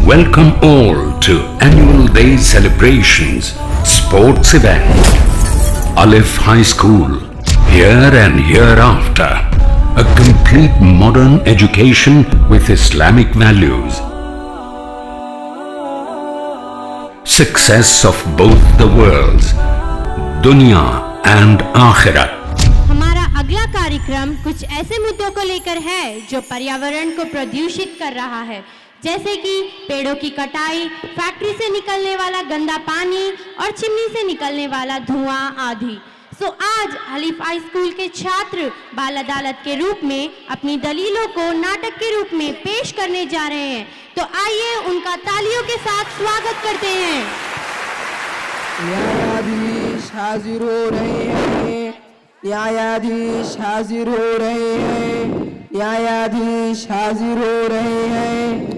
Welcome all to Annual Day Celebrations Sports Event. Alif High School, here and hereafter. A complete modern education with Islamic values. Success of both the worlds, dunya and akhirat. हमारा अगला कार्यक्रम कुछ ऐसे मुद्दों को लेकर है जो पर्यावरण को प्रदूषित कर रहा है, जैसे कि पेड़ों की कटाई, फैक्ट्री से निकलने वाला गंदा पानी और चिमनी से निकलने वाला धुआं आदि। आज अलिफ हाई स्कूल के छात्र बाल अदालत के रूप में अपनी दलीलों को नाटक के रूप में पेश करने जा रहे हैं। तो आइए उनका तालियों के साथ स्वागत करते हैं। न्यायाधीश हाजिर हो रहे हैं, न्यायाधीश हाजिर हो रहे हैं, न्यायाधीश हाजिर हो रहे हैं।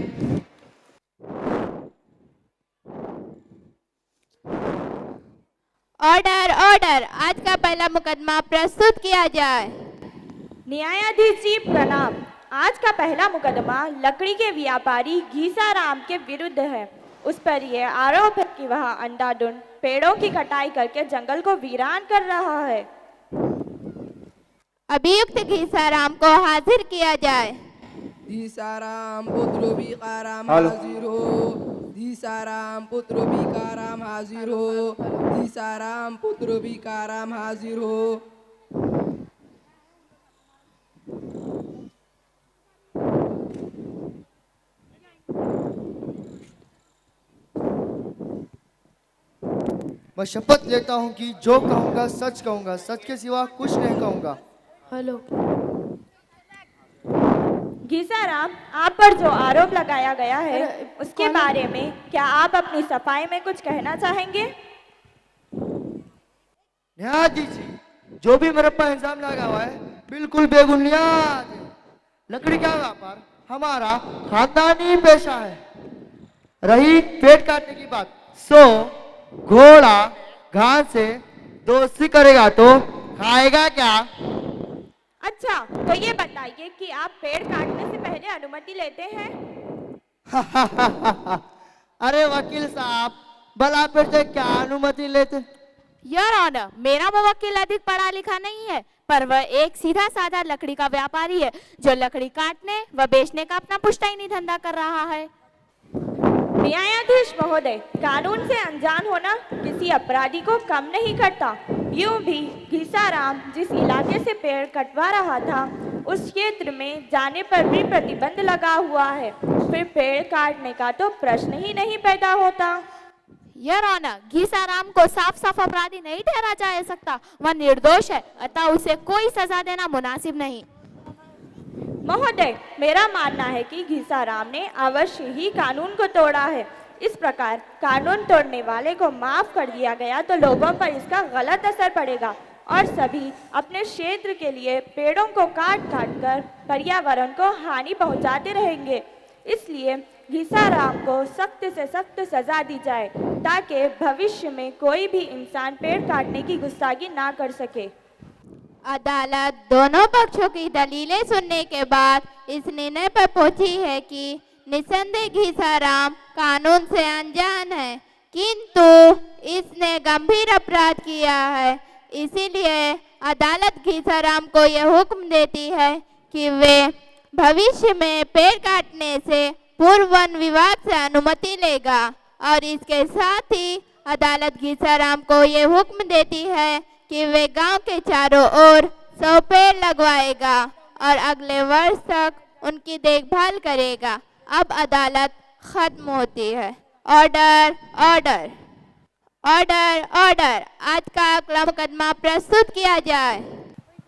ऑर्डर ऑर्डर, आज का पहला मुकदमा प्रस्तुत किया जाए। न्यायाधीश जी प्रणाम। आज का पहला मुकदमा लकड़ी के व्यापारी घीसाराम के विरुद्ध है। उस पर यह आरोप है कि वह अंधाधुंध पेड़ों की कटाई करके जंगल को वीरान कर रहा है। अभियुक्त घीसाराम को हाजिर किया जाए। घीसाराम पुत्र बीकाराम हाजिर हो, घीसाराम पुत्र बीकाराम हाजिर हो, घीसाराम पुत्र बीकाराम हाजिर हो। मैं शपथ लेता हूँ कि जो कहूँगा सच कहूँगा, सच के सिवा कुछ नहीं कहूँगा। हेलो घीसाराम, आप पर जो आरोप लगाया गया है उसके बारे में क्या आप अपनी सफाई में कुछ कहना चाहेंगे? न्यायाधीश जी, जो भी मेरे पर इल्जाम लगा हुआ है बिल्कुल बेबुनियाद है। लकड़ी का व्यापार हमारा खानदानी पेशा है। रही पेड़ काटने की बात, घोड़ा घास से दोस्ती करेगा तो खाएगा क्या? अच्छा, तो ये बताइए कि आप पेड़ काटने से पहले अनुमति लेते हैं? अरे वकील साहब, भला फिर से क्या अनुमति लेते? योर ऑनर, मेरा मुवक्किल अधिक पढ़ा लिखा नहीं है, पर वह एक सीधा साधा लकड़ी का व्यापारी है जो लकड़ी काटने व बेचने का अपना पुश्तैनी धंधा कर रहा है। न्यायाधीष महोदय, कानून से अनजान होना किसी अपराधी को कम नहीं करता। यूं भी घीसाराम जिस इलाके से पेड़ कटवा रहा था उस क्षेत्र में जाने पर भी प्रतिबंध लगा हुआ है, फिर पेड़ काटने का तो प्रश्न ही नहीं पैदा होता। योर ऑनर, घीसाराम को साफ साफ अपराधी नहीं ठहरा जा सकता। वह निर्दोष है, अतः उसे कोई सजा देना मुनासिब नहीं। महोदय, मेरा मानना है कि घीसाराम ने अवश्य ही कानून को तोड़ा है। इस प्रकार कानून तोड़ने वाले को माफ कर दिया गया तो लोगों पर इसका गलत असर पड़ेगा और सभी अपने क्षेत्र के लिए पेड़ों को काट काट कर पर्यावरण को हानि पहुंचाते रहेंगे। इसलिए घीसाराम को सख्त से सख्त सजा दी जाए ताकि भविष्य में कोई भी इंसान पेड़ काटने की गुस्ताखी ना कर सके। अदालत दोनों पक्षों की दलीलें सुनने के बाद इस निर्णय पर पहुंची है कि निसंदेह घीसाराम कानून से अनजान है, किंतु इसने गंभीर अपराध किया है। इसीलिए अदालत घीसाराम को यह हुक्म देती है कि वे भविष्य में पेड़ काटने से पूर्व वन विभाग से अनुमति लेगा और इसके साथ ही अदालत घीसाराम को यह हुक्म देती है कि वे गांव के चारों ओर 100 पेड़ लगवाएगा और अगले वर्ष तक उनकी देखभाल करेगा। अब अदालत खत्म होती है। ऑर्डर ऑर्डर ऑर्डर ऑर्डर, आज का अगला मुकदमा प्रस्तुत किया जाए।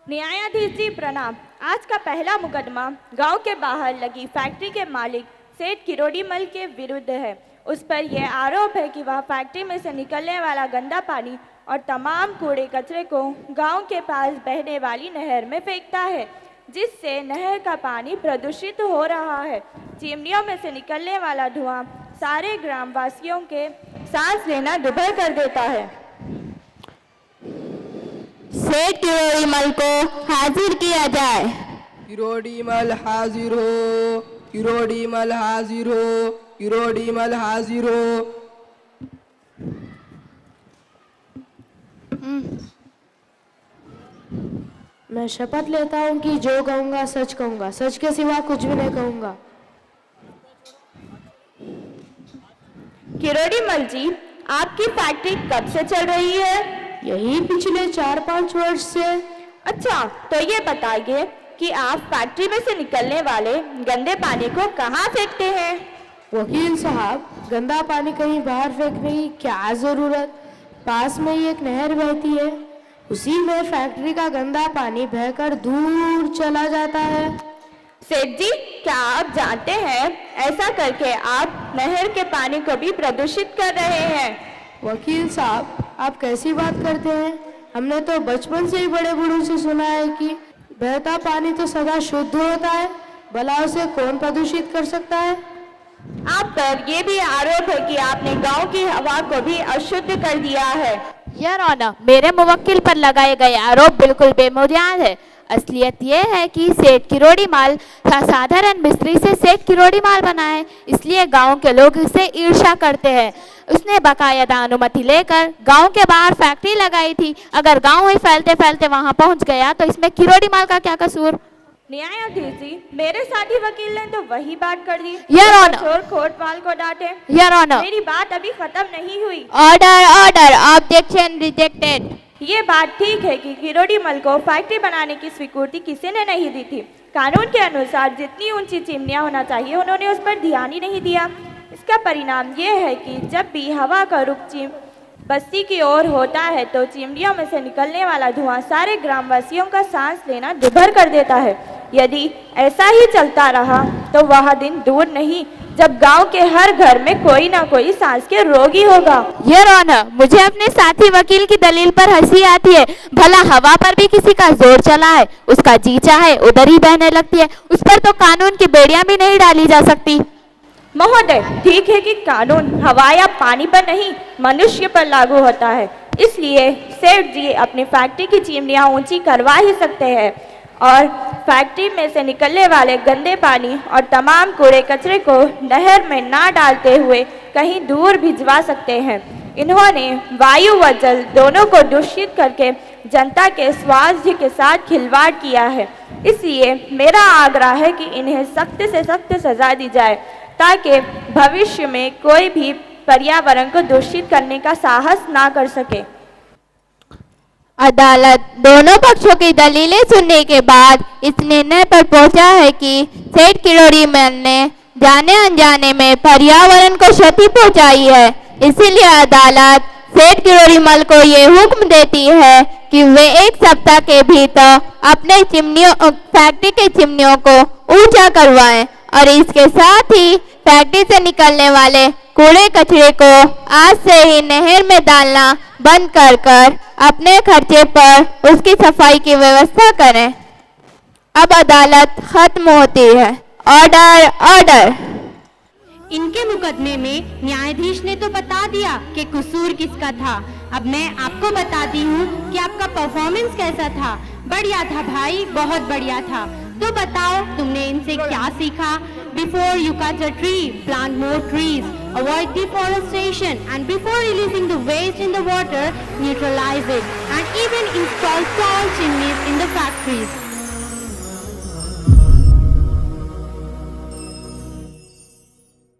न्यायाधीश जी प्रणाम। आज का पहला मुकदमा गांव के बाहर लगी फैक्ट्री के मालिक सेठ किरोड़ीमल के विरुद्ध है। उस पर यह आरोप है कि वह फैक्ट्री में से निकलने वाला गंदा पानी और तमाम कूड़े कचरे को गांव के पास बहने वाली नहर में फेंकता है, जिससे नहर का पानी प्रदूषित हो रहा है। चिमनियों में से निकलने वाला धुआं सारे ग्रामवासियों के सांस लेना दुभर कर देता है। सेठ किरोड़ीमल को हाजिर किया जाए। किरोड़ीमल हाजिर हो, किरोड़ीमल हाजिर हो, किरोड़ीमल हाजिर हो। मैं शपथ लेता हूँ कि जो कहूँगा सच कहूँगा, सच के सिवा कुछ भी नहीं कहूँगा। किरोड़ीमल जी, आपकी फैक्ट्री कब से चल रही है? यही पिछले 4-5 वर्ष से। अच्छा, तो ये बताइए कि आप फैक्ट्री में से निकलने वाले गंदे पानी को कहाँ फेंकते हैं? वकील साहब, गंदा पानी कहीं बाहर फेंकने की क्या जरूरत? पास में ही एक नहर बहती है, उसी में फैक्ट्री का गंदा पानी बहकर दूर चला जाता है। सेठ जी, क्या आप जानते हैं ऐसा करके आप नहर के पानी को भी प्रदूषित कर रहे हैं? वकील साहब, आप कैसी बात करते हैं? हमने तो बचपन से ही बड़े बूढ़ों से सुना है कि बहता पानी तो सदा शुद्ध होता है, भला उसे कौन प्रदूषित कर सकता है? आप पर ये भी आरोप है कि आपने गांव की हवा को भी अशुद्ध कर दिया है। योर ऑनर, मेरे मुवक्किल पर लगाए गए आरोप बिल्कुल बेबुनियाद है। असलियत यह है कि सेठ किरोड़ीमल साधारण मिस्त्री से सेठ किरोड़ीमल बना है, इसलिए गांव के लोग इससे ईर्ष्या करते हैं। उसने बाकायदा अनुमति लेकर गांव के बाहर फैक्ट्री लगाई थी। अगर गांव ही फैलते फैलते वहां पहुंच गया तो इसमें किरोड़ीमल का क्या कसूर? न्यायाधीश जी, मेरे साथी वकील ने तो वही बात कर दी। योर ऑनर, चोर कोतवाल को डांटे। योर ऑनर, मेरी बात अभी खत्म नहीं हुई। Order order, objection rejected. ये बात ठीक है कि किरोड़ीमल को फैक्ट्री बनाने की स्वीकृति किसी ने नहीं दी थी। कानून के अनुसार जितनी ऊंची चिमनियां होना चाहिए उन्होंने उस पर ध्यान ही नहीं दिया। इसका परिणाम ये है कि जब भी हवा का रुख बस्ती की ओर होता है तो चिमनियों में से निकलने वाला धुआं सारे ग्रामवासियों का सांस लेना दुभर कर देता है। यदि ऐसा ही चलता रहा तो वह दिन दूर नहीं जब गांव के हर घर में कोई ना कोई सांस के रोगी होगा। योर ऑनर, मुझे अपने साथी वकील की दलील पर हंसी आती है। भला हवा पर भी किसी का जोर चला है, उसका जी चाहे उधर ही बहने लगती है। उस पर तो कानून की बेड़ियां भी नहीं डाली जा सकती। महोदय, ठीक है कि कानून हवा या पानी पर नहीं मनुष्य पर लागू होता है, इसलिए सेठ जी अपनी फैक्ट्री की चिमनियां ऊंची करवा ही सकते हैं और फैक्ट्री में से निकलने वाले गंदे पानी और तमाम कूड़े कचरे को नहर में ना डालते हुए कहीं दूर भिजवा सकते हैं। इन्होंने वायु व जल दोनों को दूषित करके जनता के स्वास्थ्य के साथ खिलवाड़ किया है। इसलिए मेरा आग्रह है कि इन्हें सख्त से सख्त सजा दी जाए ताकि भविष्य में कोई भी पर्यावरण को दूषित करने का साहस ना कर सके। अदालत दोनों पक्षों की दलीलें सुनने के बाद इस निर्णय पर पहुंचा है कि सेठ किरोड़ीमल ने जाने अनजाने में पर्यावरण को क्षति पहुंचाई है। इसीलिए अदालत सेठ किरोड़ीमल को ये हुक्म देती है कि वे 1 सप्ताह के भीतर अपने फैक्ट्री के चिमनियों को ऊंचा करवाएं और इसके साथ ही फैक्ट्री से निकलने वाले कूड़े कचरे को आज से ही नहर में डालना बंद कर अपने खर्चे पर उसकी सफाई की व्यवस्था करें। अब अदालत खत्म होती है। Order order. इनके मुकदमे में न्यायाधीश ने तो बता दिया कि कसूर किसका था। अब मैं आपको बताती हूँ कि आपका परफॉर्मेंस कैसा था। बढ़िया था भाई, बहुत बढ़िया था। तो बताओ तुमने इनसे क्या सीखा? Before you cut a tree, plant more trees. Avoid deforestation, and before releasing the waste in the water, neutralize it, and even install tall chimneys in the factories.